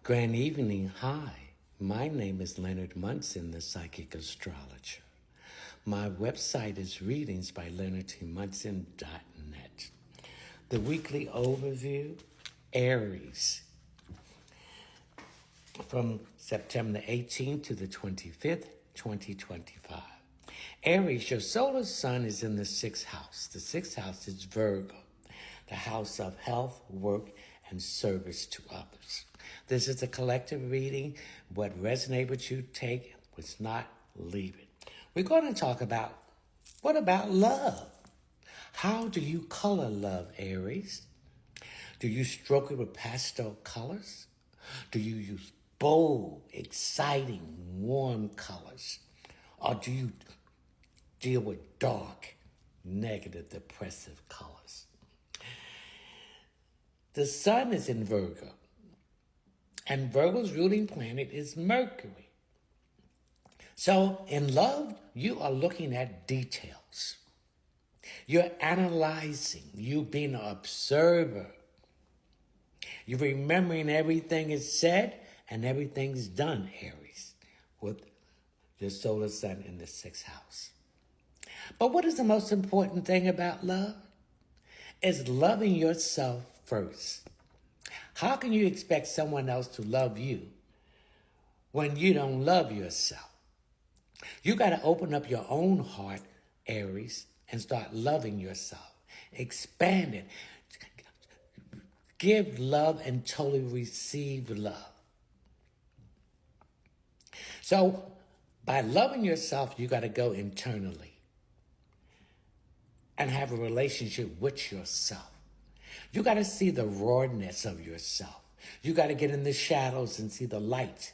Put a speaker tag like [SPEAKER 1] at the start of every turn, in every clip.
[SPEAKER 1] Grand evening. Hi, my name is Leonard Munson, the psychic astrologer. My website is readingsbyleonardtmunson.net. The weekly overview, Aries, from September the 18th to the 25th, 2025. Aries, your solar sun is in the sixth house. The sixth house is Virgo, the house of health, work, and service to others. This is a collective reading. What resonates with you, take. What's not, leave it. We're going to talk about, what about love? How do you color love, Aries? Do you stroke it with pastel colors? Do you use bold, exciting, warm colors? Or do you deal with dark, negative, depressive colors? The sun is in Virgo, and Virgo's ruling planet is Mercury. So in love, you are looking at details. You're analyzing, you being an observer. You're remembering everything is said and everything's done, Aries, with your solar sun in the sixth house. But what is the most important thing about love? Is loving yourself first. How can you expect someone else to love you when you don't love yourself? You got to open up your own heart, Aries, and start loving yourself. Expand it. Give love and totally receive love. So by loving yourself, you got to go internally and have a relationship with yourself. You got to see the rawness of yourself. You got to get in the shadows and see the light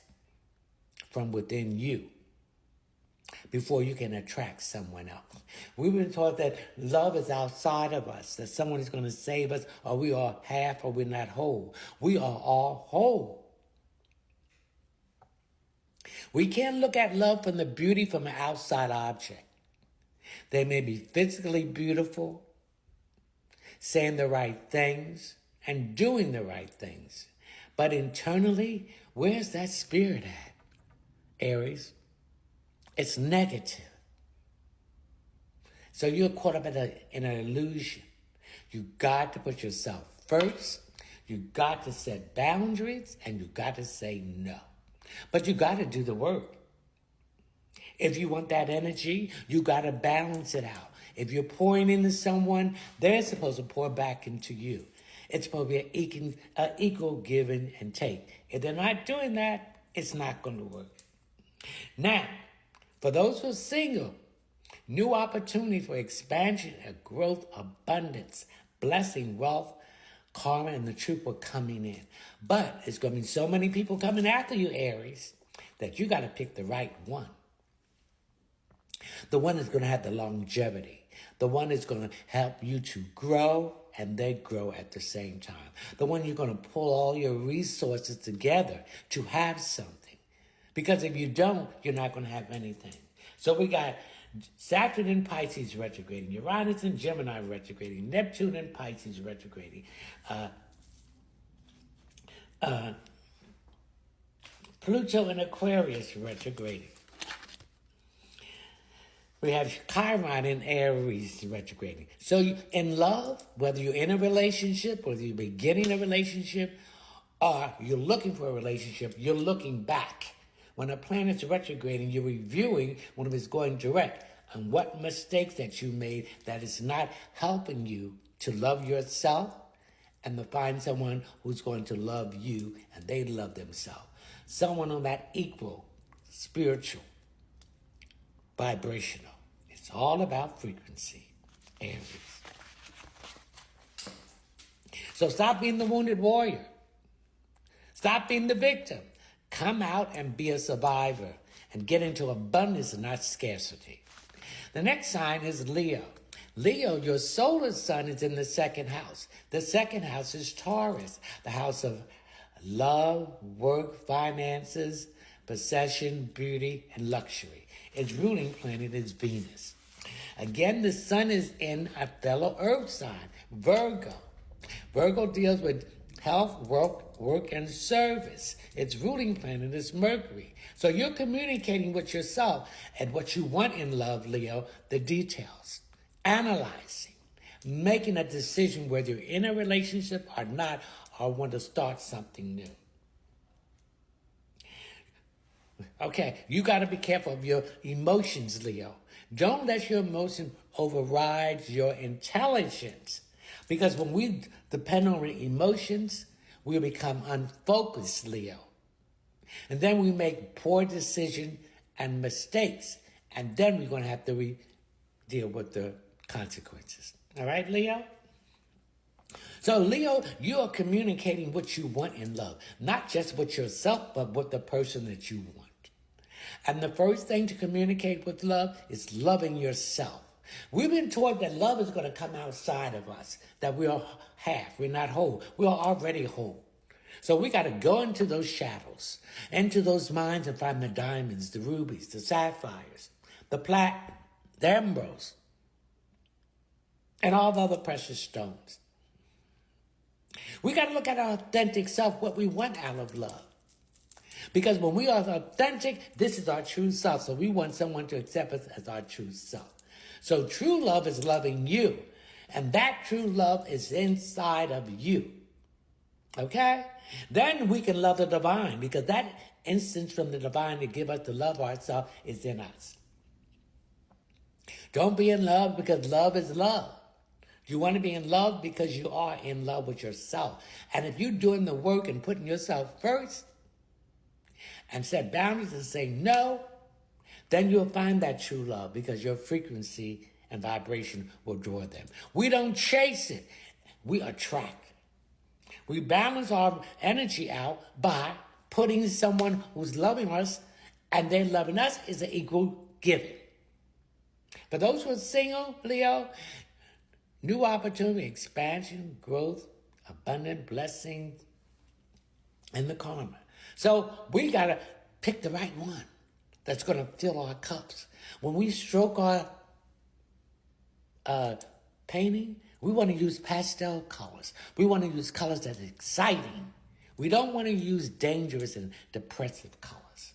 [SPEAKER 1] from within you before you can attract someone else. We've been taught that love is outside of us, that someone is going to save us, or we are half or we're not whole. We are all whole. We can't look at love from the beauty from an outside object. They may be physically beautiful, saying the right things and doing the right things. But internally, where's that spirit at, Aries? It's negative. So you're caught up in an illusion. You got to put yourself first. You got to set boundaries, and you got to say no. But you got to do the work. If you want that energy, you got to balance it out. If you're pouring into someone, they're supposed to pour back into you. It's supposed to be an equal give and take. If they're not doing that, it's not going to work. Now, for those who are single, new opportunity for expansion and growth, abundance, blessing, wealth, karma, and the truth are coming in. But it's going to be so many people coming after you, Aries, that you got to pick the right one. The one that's going to have the longevity. The one that's going to help you to grow and they grow at the same time. The one you're going to pull all your resources together to have something. Because if you don't, you're not going to have anything. So we got Saturn in Pisces retrograding, Uranus in Gemini retrograding, Neptune in Pisces retrograding, Pluto in Aquarius retrograding. We have Chiron in Aries retrograding. So in love, whether you're in a relationship, whether you're beginning a relationship, or you're looking for a relationship, you're looking back. When a planet's retrograding, you're reviewing when it's going direct and what mistakes that you made that is not helping you to love yourself and to find someone who's going to love you and they love themselves. Someone on that equal, spiritual, vibrational. It's all about frequency, Aries. So stop being the wounded warrior. Stop being the victim. Come out and be a survivor and get into abundance and not scarcity. The next sign is Leo. Leo, your solar sun is in the second house. The second house is Taurus, the house of love, work, finances, possession, beauty, and luxury. Its ruling planet is Venus. Again, the sun is in a fellow earth sign, Virgo. Virgo deals with health, work, and service. Its ruling planet is Mercury. So you're communicating with yourself and what you want in love, Leo, the details, analyzing, making a decision whether you're in a relationship or not, or want to start something new. Okay, you got to be careful of your emotions, Leo. Don't let your emotion override your intelligence. Because when we depend on our emotions, we become unfocused, Leo. And then we make poor decisions and mistakes. And then we're going to have to deal with the consequences. All right, Leo? So, Leo, you are communicating what you want in love. Not just with yourself, but with the person that you want. And the first thing to communicate with love is loving yourself. We've been taught that love is going to come outside of us, that we are half, we're not whole. We are already whole. So we got to go into those shadows, into those mines and find the diamonds, the rubies, the sapphires, the platinum, the emeralds, and all the other precious stones. We got to look at our authentic self, what we want out of love. Because when we are authentic, this is our true self. So we want someone to accept us as our true self. So true love is loving you. And that true love is inside of you. Okay? Then we can love the divine, because that instance from the divine to give us to love ourselves is in us. Don't be in love because love is love. You want to be in love because you are in love with yourself. And if you're doing the work and putting yourself first and set boundaries and say no, then you'll find that true love, because your frequency and vibration will draw them. We don't chase it. We attract. We balance our energy out by putting someone who's loving us and they're loving us is an equal giving. For those who are single, Leo, new opportunity, expansion, growth, abundant blessings, and the karma. So we got to pick the right one that's going to fill our cups. When we stroke our painting, we want to use pastel colors. We want to use colors that are exciting. We don't want to use dangerous and depressive colors.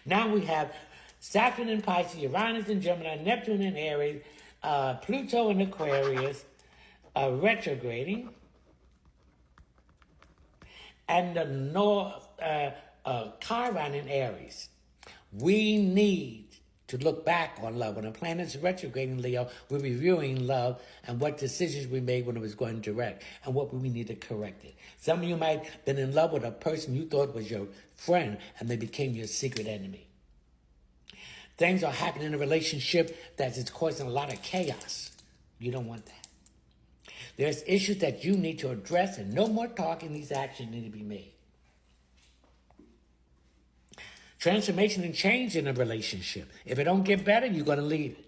[SPEAKER 1] Now we have Saturn in Pisces, Uranus in Gemini, Neptune in Aries, Pluto in Aquarius, retrograding, and the North Chiron in Aries. We need to look back on love. When a planet's retrograding, Leo, we're reviewing love and what decisions we made when it was going direct and what we need to correct it. Some of you might have been in love with a person you thought was your friend and they became your secret enemy. Things are happening in a relationship that is causing a lot of chaos. You don't want that. There's issues that you need to address, and no more talking. These actions need to be made. Transformation and change in a relationship. If it don't get better, you're going to leave it.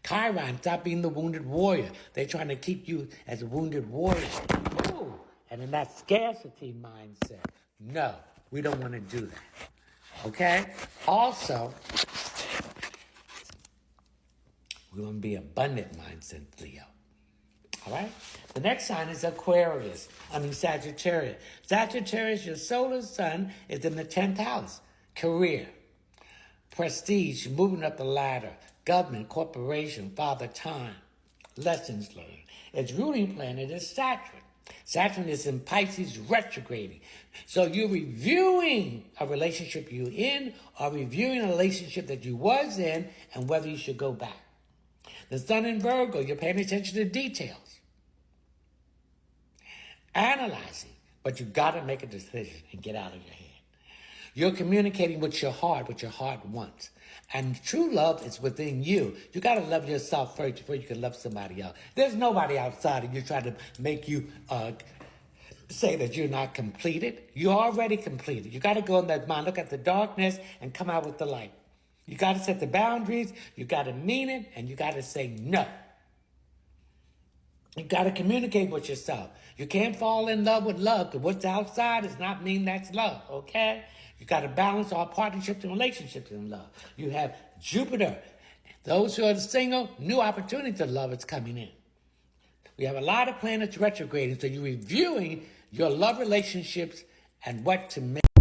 [SPEAKER 1] Chiron, stop being the wounded warrior. They're trying to keep you as a wounded warrior. Ooh. And in that scarcity mindset, no, we don't want to do that. Okay? Also, we want to be abundant mindset, Leo. All right? The next sign is Sagittarius. Sagittarius, your solar sun is in the 10th house. Career, prestige, moving up the ladder, government, corporation, father time, lessons learned. Its ruling planet is Saturn. Saturn is in Pisces retrograding. So you're reviewing a relationship you're in or reviewing a relationship that you was in and whether you should go back. The sun in Virgo, you're paying attention to details. Analyzing, but you got to make a decision and get out of your head. You're communicating with your heart, what your heart wants. And true love is within you. You got to love yourself first before you can love somebody else. There's nobody outside of you trying to make you say that you're not completed. You're already completed. You got to go in that mind, look at the darkness, and come out with the light. You got to set the boundaries. You got to mean it, and you got to say no. You got to communicate with yourself. You can't fall in love with love, because what's outside does not mean that's love, okay? You got to balance all partnerships and relationships in love. You have Jupiter. Those who are single, new opportunity to love is coming in. We have a lot of planets retrograding, so you're reviewing your love relationships, and what to make